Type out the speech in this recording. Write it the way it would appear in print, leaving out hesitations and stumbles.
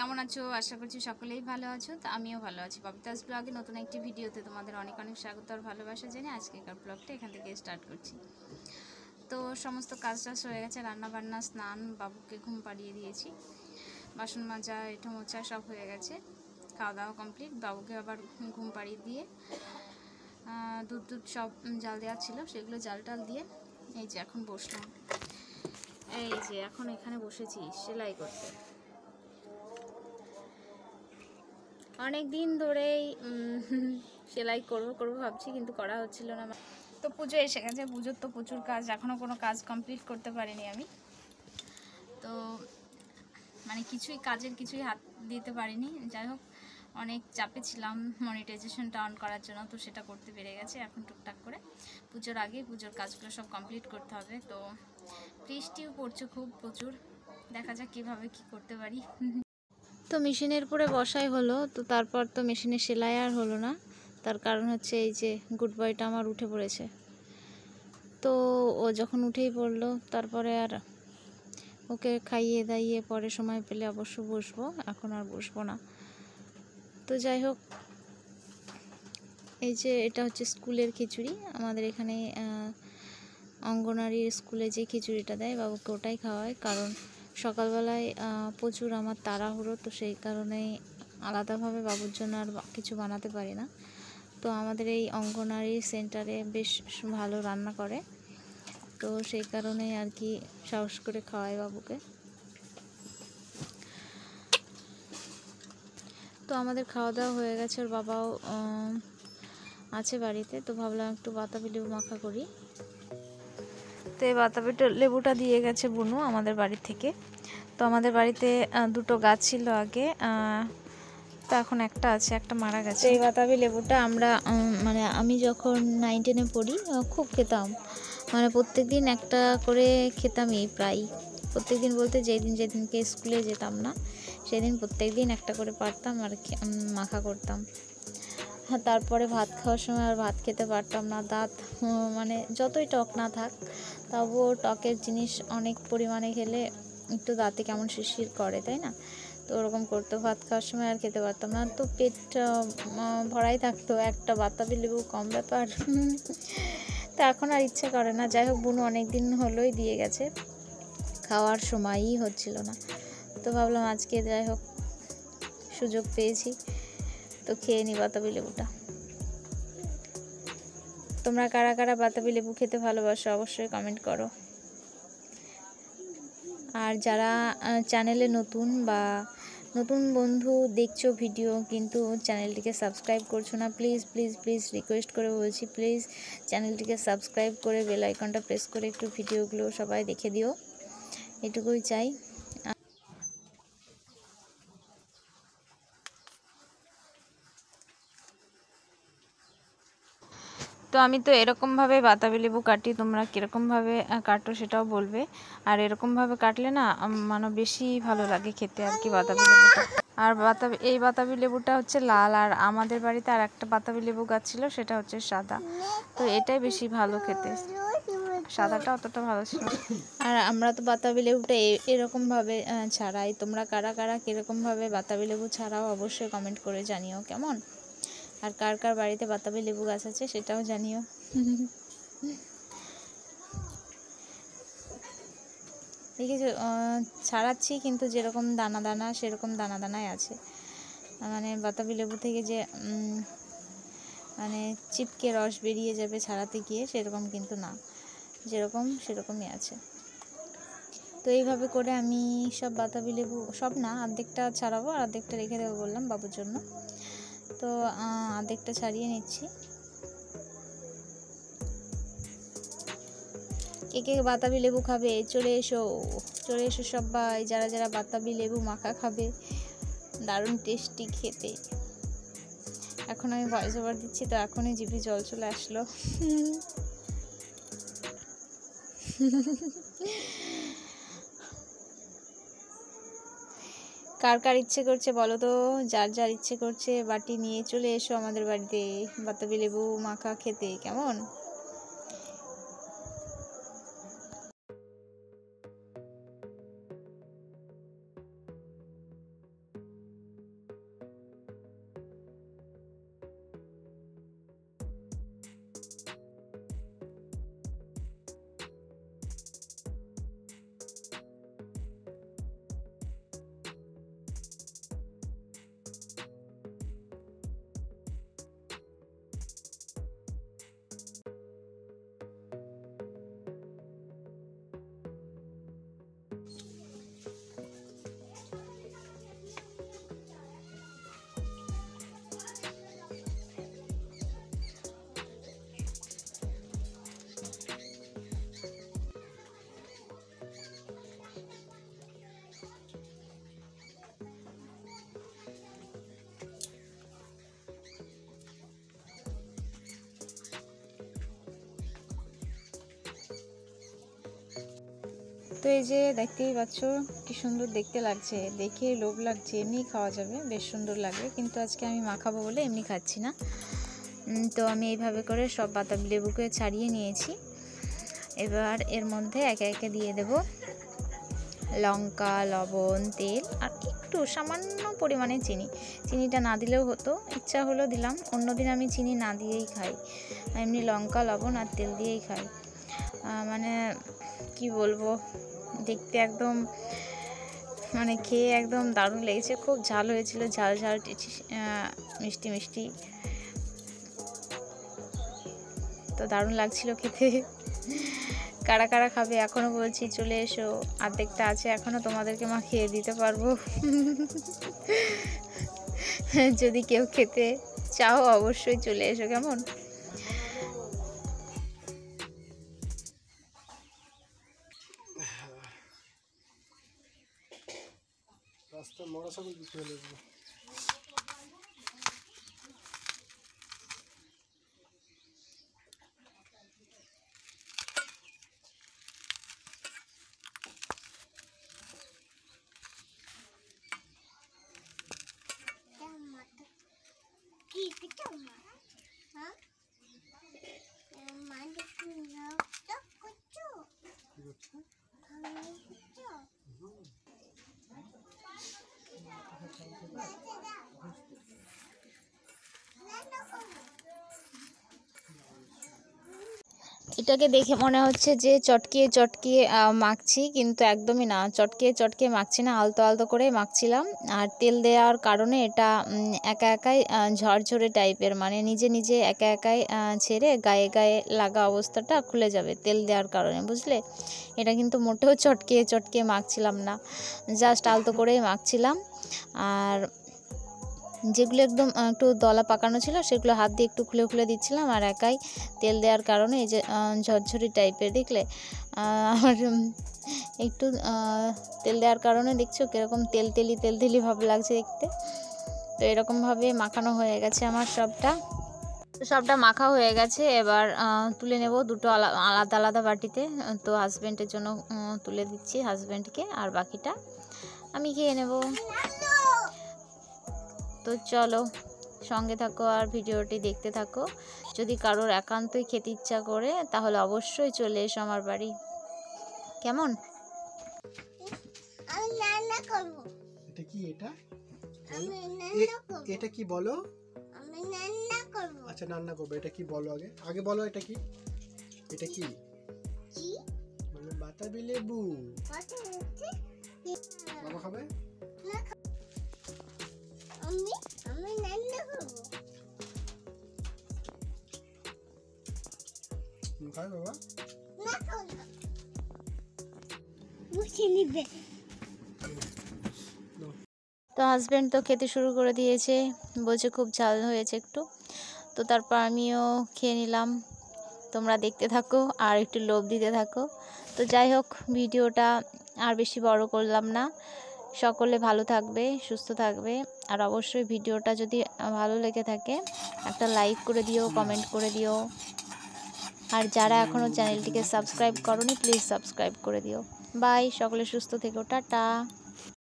কেমন আছো? আশা করছি সকলেই ভালো আছো। তো আমিও ভালো আছি। ববিতাস ব্লগে নতুন একটি ভিডিওতে তোমাদের অনেক অনেক স্বাগত আর ভালোবাসা জানিয়ে আজকেকার ব্লগটা এখান থেকে স্টার্ট করছি। তো সমস্ত কাজ টাজ হয়ে গেছে, রান্না বান্না, স্নান, বাবুকে ঘুম পাড়িয়ে দিয়েছি, বাসন মাজা, এঁঠো মোছা সব হয়ে গেছে, খাওয়া দাওয়া কমপ্লিট। বাবুকে আবার ঘুম পাড়িয়ে দিয়ে দুধ সব জাল দেওয়া ছিল, সেগুলো জাল টাল দিয়ে এই যে এখন বসলাম। এই যে এখন এখানে বসেছি সেলাই করতে। অনেক দিন ধরেই সেলাই করবো ভাবছি, কিন্তু করা হচ্ছিল না। তো পুজো এসে গেছে, পুজোর তো প্রচুর কাজ, এখনও কোনো কাজ কমপ্লিট করতে পারিনি আমি। তো মানে কিছুই হাত দিতে পারিনি। যাই হোক, অনেক চাপে ছিলাম মনিটাইজেশনটা অন করার জন্য, তো সেটা করতে পেরে গেছে। এখন টুকটাক করে পুজোর আগে পুজোর কাজগুলো সব কমপ্লিট করতে হবে। তো বৃষ্টিও পড়ছে খুব প্রচুর, দেখা যাক কীভাবে কী করতে পারি। তো মেশিনের উপরে বসাই হলো, তো তারপর তো মেশিনে সেলাই আর হলো না। তার কারণ হচ্ছে এই যে গুড বয়টা আমার উঠে পড়েছে। তো ও যখন উঠেই পড়লো, তারপরে আর ওকে খাইয়ে দাইয়ে পরে সময় পেলে অবশ্য বসবো, এখন আর বসবো না। তো যাই হোক, এই যে এটা হচ্ছে স্কুলের খিচুড়ি। আমাদের এখানে অঙ্গনারী স্কুলে যে খিচুড়িটা দেয় বাবুকে ওটাই খাওয়ায়, কারণ সকালবেলায় প্রচুর আমার তাড়াহুড়ো, তো সেই কারণেই আলাদাভাবে বাবুর জন্য আর কিছু বানাতে পারি না। তো আমাদের এই অঙ্গনারী সেন্টারে বেশ ভালো রান্না করে, তো সেই কারণেই আর কি সাহস করে খাওয়াই বাবুকে। তো আমাদের খাওয়া দাওয়া হয়ে গেছে, ওর বাবাও আছে বাড়িতে, তো ভাবলাম একটু বাতাবি লেবু মাখা করি। তো এই বাতাবি লেবুটা দিয়ে গেছে বুনু আমাদের বাড়ি থেকে। তো আমাদের বাড়িতে দুটো গাছ ছিল আগে, তো এখন একটা আছে, একটা মারা গেছে। এই বাতাবি লেবুটা আমরা মানে আমি যখন 9 10-এ পড়ি খুব খেতাম, মানে প্রত্যেক দিন একটা করে খেতামই প্রায়। প্রত্যেক দিন বলতে যেদিনকে স্কুলে যেতাম না সেদিন প্রত্যেক দিন একটা করে পারতাম আর মাখা করতাম। হ্যাঁ, তারপরে ভাত খাওয়ার সময় আর ভাত খেতে পারতাম না, দাঁত মানে যতই টক না থাক তবুও টকের জিনিস অনেক পরিমাণে খেলে একটু দাঁতে কেমন শিরশির করে, তাই না? তো ওরকম করতো, ভাত খাওয়ার সময় আর খেতে পারতাম না, তো পেট ভরাই থাকতো, একটা বাতাবি লেবু কম ব্যাপার। তো এখন আর ইচ্ছে করে না। যাই হোক, বুনু অনেক দিন হলোই দিয়ে গেছে, খাওয়ার সময়ই হচ্ছিল না। তো ভাবলাম আজকে যাই হোক সুযোগ পেয়েছি, তো খেয়ে নি বাতাবি লেবুটা। তোমরা কারা কারা বাতাবি লেবু খেতে ভালোবাসো অবশ্যই কমেন্ট করো। আর যারা চ্যানেলে নতুন বন্ধু দেখছো ভিডিও, কিন্তু চ্যানেলটিকে সাবস্ক্রাইব করছো না, প্লিজ প্লিজ প্লিজ রিকোয়েস্ট করে বলছি, প্লিজ চ্যানেলটিকে সাবস্ক্রাইব করে বেল আইকনটা প্রেস করে একটু ভিডিওগুলো সবাই দেখে দিও, এটুকুই চাই। তো আমি তো এরকমভাবে বাতাবি লেবু কাটি, তোমরা কীরকমভাবে কাটো সেটাও বলবে। আর এরকমভাবে কাটলে না মানে বেশি ভালো লাগে খেতে আর কি বাতাবি লেবুটা। আর এই বাতাবি লেবুটা হচ্ছে লাল, আর আমাদের বাড়িতে আর একটা বাতাবি লেবু গাছ ছিল, সেটা হচ্ছে সাদা। তো এটাই বেশি ভালো খেতে, সাদাটা অতটা ভালো ছিল। আর আমরা তো বাতাবি লেবুটা এরকমভাবে ছাড়াই। তোমরা কারা কারা কীরকমভাবে বাতাবি লেবু ছাড়াও অবশ্যই কমেন্ট করে জানিও কেমন। আর কার কার বাড়িতে বাতাবি লেবু গাছ আছে সেটাও জানিও। দেখেছো, ছাড়াচ্ছি কিন্তু যেরকম দানা দানা সেরকম দানা দানাই আছে, মানে বাতাবি লেবু থেকে যে মানে চিপকে রস বেরিয়ে যাবে ছাড়াতে গিয়ে সেরকম কিন্তু না, যেরকম সেরকমই আছে। তো এইভাবে করে আমি সব বাতাবি লেবু, সব না, অর্ধেকটা ছাড়াবো আর অর্ধেকটা রেখে দেবো বললাম বাবুর জন্য। তো অর্ধেকটা ছাড়িয়ে নিচ্ছি। কে কে বাতাবি লেবু খাবে চলে এসো সবাই, যারা যারা বাতাবি লেবু মাখা খাবে, দারুণ টেস্টি খেতে। এখন আমি ভয়েস ওভার দিচ্ছি, তো এখনই জিভে জল চলে আসলো। কার কার ইচ্ছে করছে বলো তো, যার যার ইচ্ছে করছে বাটি নিয়ে চলে এসো আমাদের বাড়িতে বাতাবি লেবু মাখা খেতে, কেমন? এই যে দেখতেই পাচ্ছ কি সুন্দর দেখতে লাগছে, দেখে লোভ লাগছে। এমনি খাওয়া যাবে, বেশ সুন্দর লাগবে, কিন্তু আজকে আমি মাখাবো বলে এমনি খাচ্ছি না। তো আমি এইভাবে করে সব বাতাবি লেবুকে ছাড়িয়ে নিয়েছি। এবার এর মধ্যে একে একে দিয়ে দেব লঙ্কা, লবণ, তেল আর একটু সামান্য পরিমাণে চিনি। চিনিটা না দিলেও হতো, ইচ্ছা হলো দিলাম। অন্যদিন আমি চিনি না দিয়েই খাই, এমনি লঙ্কা, লবণ আর তেল দিয়েই খাই। মানে কি বলবো, দেখতে একদম মানে খেয়ে একদম দারুণ লেগেছে। খুব ঝাল হয়েছিল, ঝাল ঝাল মিষ্টি মিষ্টি, তো দারুণ লাগছিল খেতে। কারা কারা খাবে এখনও বলছি চলে এসো, অর্ধেকটা আছে এখনও, তোমাদেরকে মাখিয়ে দিতে পারবো। যদি কেউ খেতে চাও অবশ্যই চলে এসো, কেমন? এটাকে দেখে মনে হচ্ছে যে চটকিয়ে চটকিয়ে মাখছি, কিন্তু একদমই না, চটকিয়ে চটকিয়ে মাখছি না, আলতো আলতো করে মাখছিলাম। আর তেল দেওয়ার কারণে এটা একা একাই ঝরঝরে টাইপের, মানে নিজে নিজে একা একাই ছেড়ে গায়ে গায়ে লাগা অবস্থাটা খুলে যাবে তেল দেওয়ার কারণে, বুঝলে? এটা কিন্তু মোটেও চটকিয়ে চটকিয়ে মাখছিলাম না, জাস্ট আলতো করেই মাখছিলাম। আর যেগুলো একদম একটু দলা পাকানো ছিল সেগুলো হাত দিয়ে একটু খুলে খুলে দিচ্ছিলাম। আর একাই তেল দেওয়ার কারণে এই যে ঝরঝরি টাইপের, দেখলে? আর একটু তেল দেওয়ার কারণে দেখছো কীরকম তেল তেলি ভাব লাগছে দেখতে। তো এরকমভাবে মাখানো হয়ে গেছে আমার সবটা মাখা হয়ে গেছে। এবার তুলে নেব দুটো আলাদা আলাদা বাটিতে। তো হাজব্যান্ডের জন্য তুলে দিচ্ছি হাজব্যান্ডকে, আর বাকিটা আমি খেয়ে নেব। তো চলো সঙ্গে থাকো আর ভিডিওটি দেখতে থাকো। যদি কারোর একান্তই খেতে ইচ্ছা করে তাহলে অবশ্যই চলে এসো আমার বাড়ি, কেমন? আমি রান্না করব। এটা কি? এটা কি বলো? আমি রান্না করব। আচ্ছা রান্না করবে, এটা কি বলো? আগে বলো এটা কি? এটা কি? কি? মানে বাতাবি লেবু। বাবা খাবে? আমি রান্না করব। খাবে বাবা? না খাবো না। মুখে নিবে। তো হাজব্যান্ড তো খেতে শুরু করে দিয়েছে, বলছে খুব ঝাল হয়েছে একটু। তো তারপর আমিও খেয়ে নিলাম। তোমরা দেখতে থাকো আর একটু লোভ দিতে থাকো। তো যাই হোক, ভিডিওটা আর বেশি বড় করলাম না। সকলে ভালো থাকবে, সুস্থ থাকবে। আর অবশ্যই ভিডিওটা যদি ভালো লেগে থাকে একটা লাইক করে দিও, কমেন্ট করে দিও। আর যারা এখনও চ্যানেলটিকে সাবস্ক্রাইব করোনি প্লিজ সাবস্ক্রাইব করে দিও। বাই, সকলে সুস্থ থেকো, টাটা।